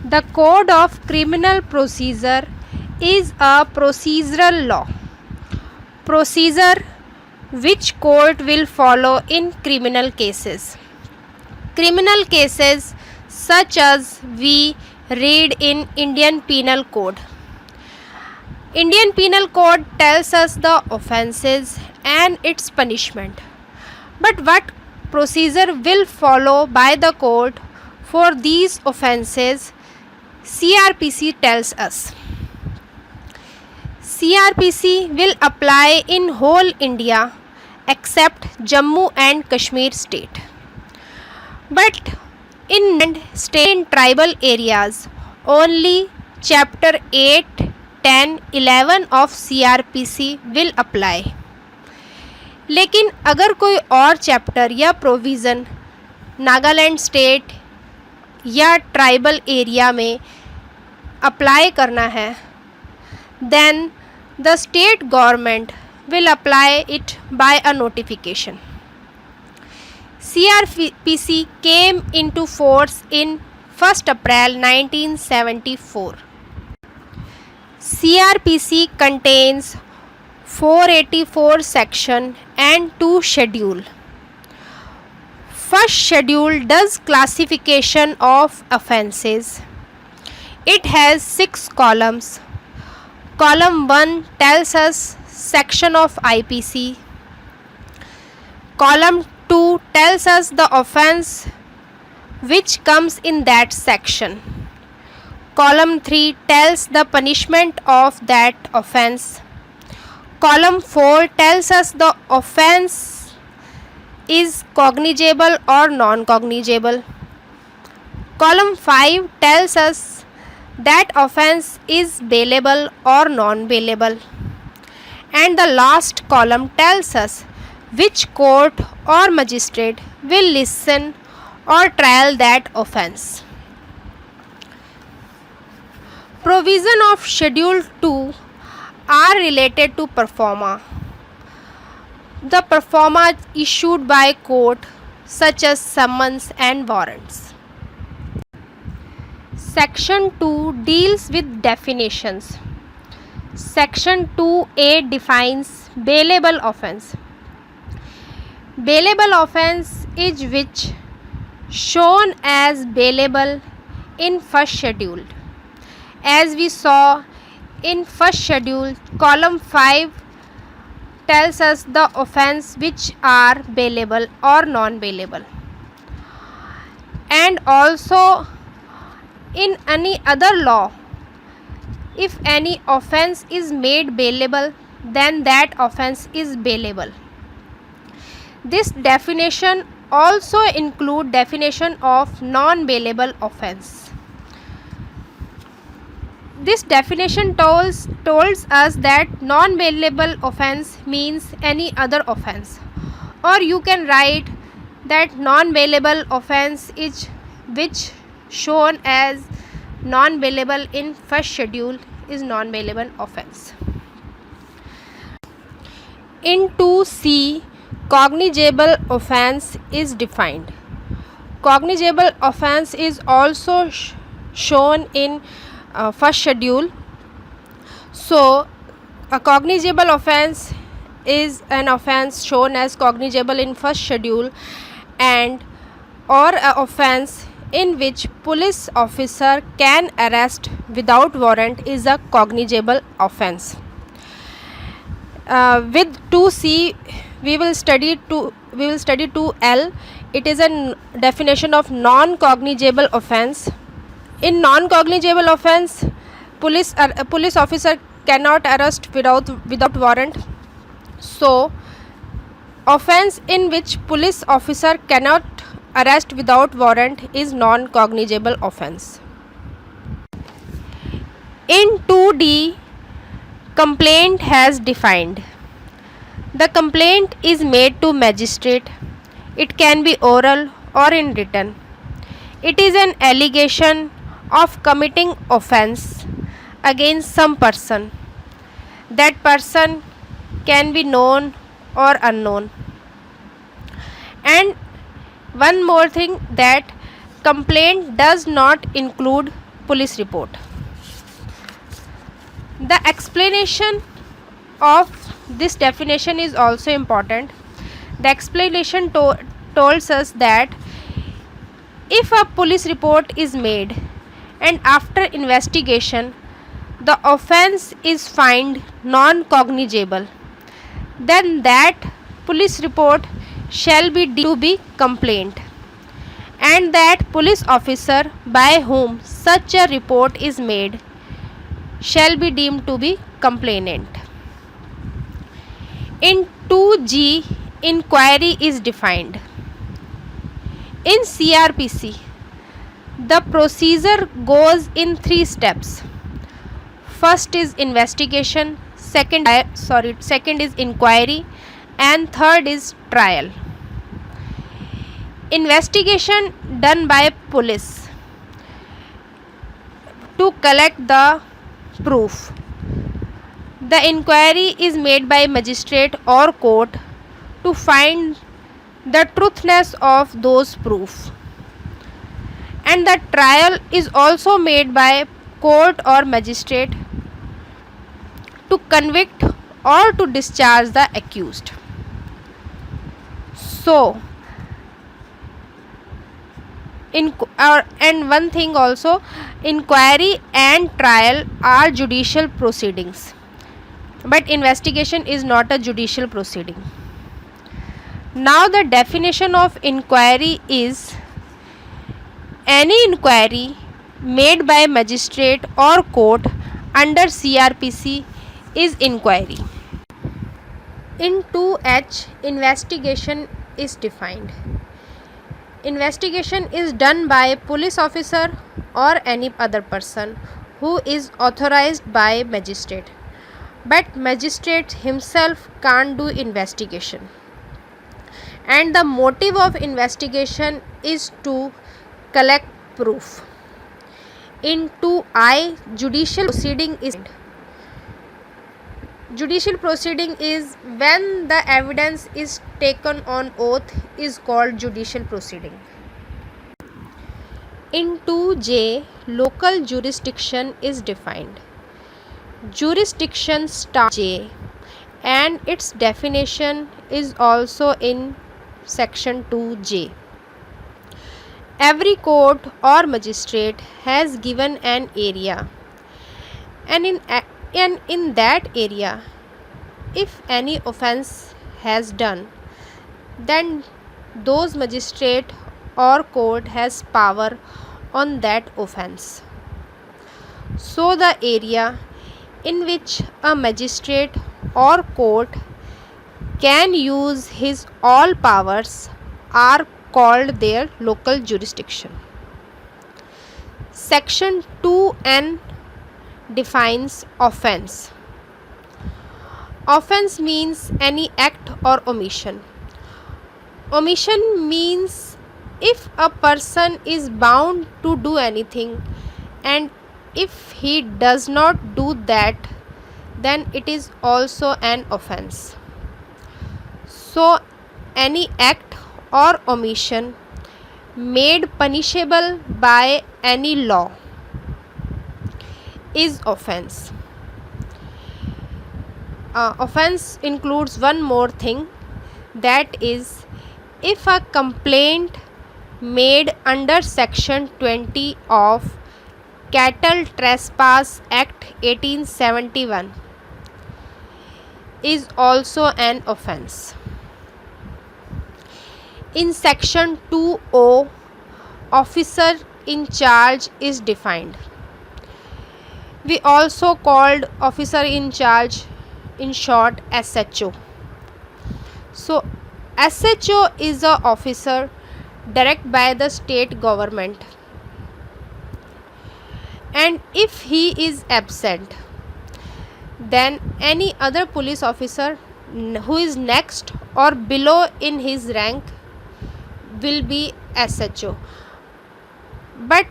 The Code of Criminal Procedure is a procedural law. Procedure which court will follow in criminal cases. Criminal cases such as we read in Indian Penal Code. Indian Penal Code tells us the offences and its punishment. But what procedure will follow by the court for these offences, CRPC tells us. CRPC will apply in whole India except Jammu and Kashmir state. But in state and tribal areas, only chapter 8, 10, 11 of CRPC will apply. लेकिन अगर कोई और chapter या provision Nagaland state या tribal area में apply करना है, then the state government will apply it by a notification. CRPC came into force in 1st April 1974. CRPC contains 484 section and 2 schedule. First schedule does classification of offences. It has 6 columns. Column 1 tells us section of IPC. Column 2 tells us the offence which comes in that section. Column 3 tells the punishment of that offence. Column 4 tells us the offence is cognizable or non-cognizable. Column 5 tells us that offence is bailable or non-bailable. And the last column tells us which court or magistrate will listen or trial that offence. Provision of Schedule 2 are related to performa. The performa issued by court such as summons and warrants. Section 2 deals with definitions. Section 2A defines bailable offence. Bailable offence is which shown as bailable in first schedule. As we saw in first schedule, column 5 tells us the offence which are bailable or non-bailable. And also in any other law, if any offence is made bailable, then that offence is bailable. This definition also include definition of non-bailable offence. This definition tells us that non-bailable offence means any other offence, or you can write that non-bailable offence is which shown as non-bailable in first schedule is non-bailable offence. In 2C, cognizable offence is defined. Cognizable offence is also shown in first schedule. So a cognizable offence is an offence shown as cognizable in first schedule, and or a offence in which police officer can arrest without warrant is a cognizable offence. With 2C we will study 2L. It is a definition of non-cognizable offence. In non-cognizable offence, police officer cannot arrest without warrant. So offence in which police officer cannot arrest without warrant is non-cognizable offence. In 2D, complaint has defined. The complaint is made to magistrate. It can be oral or in written. It is an allegation of committing offence against some person. That person can be known or unknown. And one more thing, that complaint does not include police report. The explanation of this definition is also important. The explanation tells us that if a police report is made and after investigation the offence is found non-cognizable, then that police report shall be deemed to be complaint, and that police officer by whom such a report is made shall be deemed to be complainant. In 2G, inquiry is defined. In CRPC, the procedure goes in 3 steps. First is investigation, second is inquiry, and third is trial. Investigation done by police to collect the proof. The inquiry is made by magistrate or court to find the truthness of those proof. And the trial is also made by court or magistrate to convict or to discharge the accused. So, and one thing also, inquiry and trial are judicial proceedings, but investigation is not a judicial proceeding. Now the definition of inquiry is any inquiry made by magistrate or court under CRPC is inquiry. In 2H, investigation is defined. Investigation is done by a police officer or any other person who is authorized by magistrate, but magistrate himself can't do investigation, and the motive of investigation is to collect proof. In 2I, judicial proceeding is when the evidence is taken on oath is called judicial proceeding. In 2J, local jurisdiction is defined. Jurisdiction starts J, and its definition is also in section 2J. Every court or magistrate has given an area, and in that area, if any offence has done, then those magistrate or court has power on that offence. So the area in which a magistrate or court can use his all powers are called their local jurisdiction. Section 2N defines offence. Offence means any act or omission. Omission means if a person is bound to do anything, and if he does not do that, then it is also an offence. So any act or omission made punishable by any law is offence. Offence includes one more thing, that is, if a complaint made under section 20 of Cattle Trespass Act 1871 is also an offence. In section 2O, officer in charge is defined. We also called officer in charge in short SHO. So SHO is a officer directed by the state government, and if he is absent, then any other police officer who is next or below in his rank will be SHO, but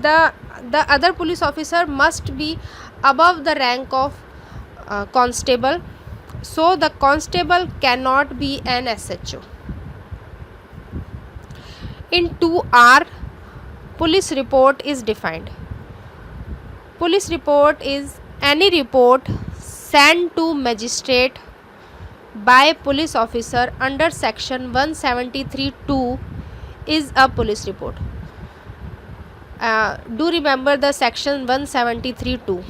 the other police officer must be above the rank of constable, so the constable cannot be an SHO. In 2R, Police report is defined. Police report is any report sent to magistrate by police officer under section 173(2) is a police report. Do remember the section 173(2).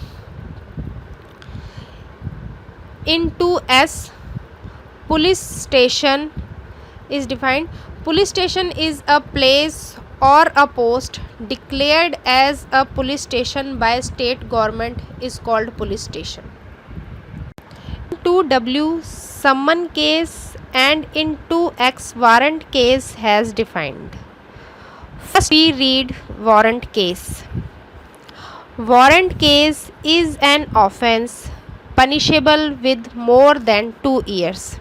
In 2S, police station is defined. Police station is a place or a post declared as a police station by state government is called police station. In 2W, summon case, and in 2X, warrant case has defined. First we read warrant case. Warrant case is an offence punishable with more than 2 years.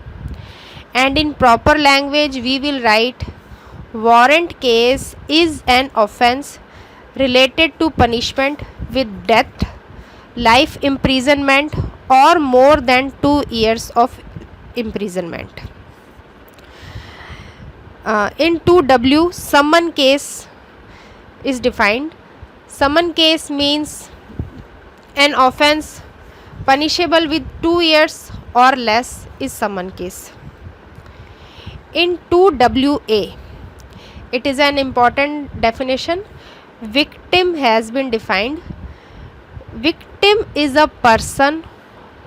And in proper language we will write warrant case is an offence related to punishment with death, life imprisonment or more than 2 years of imprisonment. In 2W, summon case is defined. Summon case means an offence punishable with 2 years or less is summon case. In 2WA, it is an important definition. Victim has been defined. Victim is a person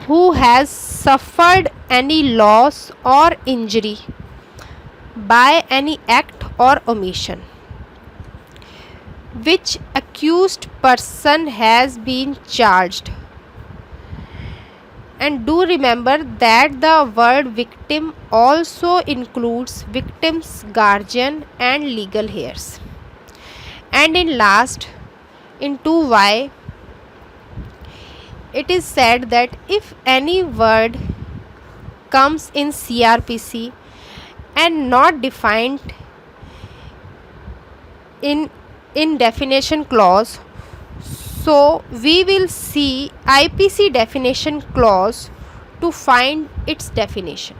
who has suffered any loss or injury by any act or omission which accused person has been charged. And do remember that the word victim also includes victim's guardian and legal heirs. And in last, in 2Y, it is said that if any word comes in CRPC and not defined in definition clause, so we will see IPC definition clause to find its definition.